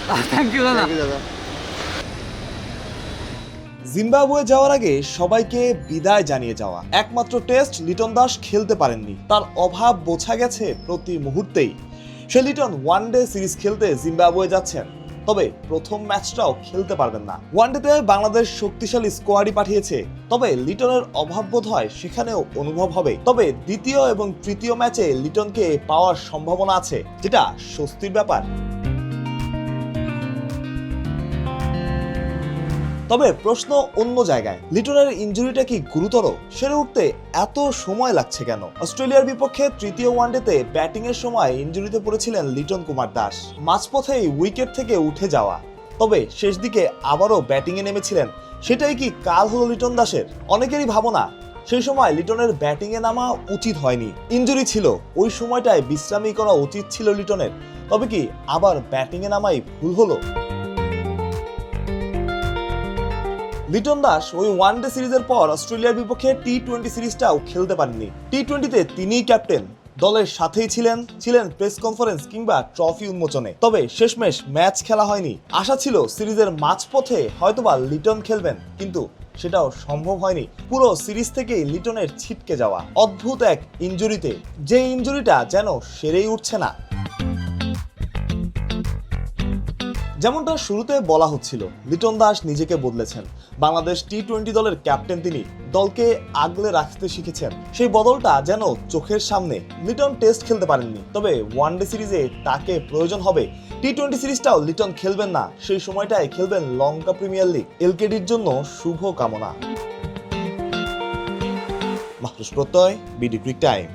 Thank you দাদা। Zimbabwe যাওয়ার আগে সবাইকে বিদায় জানিয়ে যাওয়া একমাত্র টেস্ট লিটন দাস খেলতে পারেননি, তার অভাব বোঝা গেছে প্রতি মুহূর্তেই। সে লিটন ওয়ানডে সিরিজ খেলতে জিম্বাবুয়ে যাচ্ছেন, তবে প্রথম ম্যাচটাও খেলতে পারবেন না। ওয়ানডেতে বাংলাদেশ শক্তিশালী স্কোয়াডই পাঠিয়েছে, তবে লিটনের অভাব বোধ হয় সেখানেও অনুভব হবে। তবে দ্বিতীয় এবং তৃতীয় ম্যাচে লিটনকে পাওয়ার সম্ভাবনা আছে, যেটা স্বস্তির ব্যাপার। তবে প্রশ্ন অন্য জায়গায়, লিটনের ইনজুরিটা কি গুরুতর? সেরে উঠতে এত সময় লাগছে কেন? অস্ট্রেলিয়ার বিপক্ষে তৃতীয় ওয়ানডেতে ব্যাটিং এর সময় ইনজুরিতে পড়েছিলেন লিটন কুমার দাস, মাঝপথেই উইকেট থেকে উঠে যাওয়া, তবে শেষ দিকে আবারও ব্যাটিং এ নেমেছিলেন। সেটাই কি কাল হলো লিটন দাসের? অনেকেরই ভাবনা সেই সময় লিটনের ব্যাটিং এ নামা উচিত হয়নি, ইনজুরি ছিল, ওই সময়টায় বিশ্রামই করা উচিত ছিল লিটনের। তবে কি আবার ব্যাটিং এ নামাই ভুল হলো? লিটন দাস ওই ওয়ানডে সিরিজের পর অস্ট্রেলিয়ার বিপক্ষে টি-20 সিরিজটাও খেলতে পারেননি। টি-20তে তিনিই ক্যাপ্টেন, দলের সাথেই ছিলেন প্রেস কনফারেন্স কিংবা ট্রফি উন্মোচনে। তবে শেষমেশ ম্যাচ খেলা হয়নি। আশা ছিল সিরিজের মাঝপথে হয়তোবা লিটন খেলবেন, কিন্তু সেটাও সম্ভব হয়নি। পুরো সিরিজ থেকেই লিটনের ছিটকে যাওয়া অদ্ভুত এক ইনজুরিতে, যে ইনজুরিটা যেন সেরেই উঠছে না। যেমনটা শুরুতে বলা হচ্ছিল, লিটন দাস নিজেকে বদলেছেন। বাংলাদেশ টি-20 দলের ক্যাপ্টেন তিনি, দলকে আগলে রাখতে শিখেছেন। সেই বদলটা যেন চোখের সামনে। লিটন টেস্ট খেলতে পারেননি, তবে ওয়ানডে সিরিজে তাকে প্রয়োজন হবে। টি-20 সিরিজটাও লিটন খেলবেন না, সেই সময়টায় খেলবেন লঙ্কা প্রিমিয়ার লিগ। এলকেডির জন্য শুভ কামনা। মাহরুজ প্রত্যয়, বিডি ক্রিক টাইম।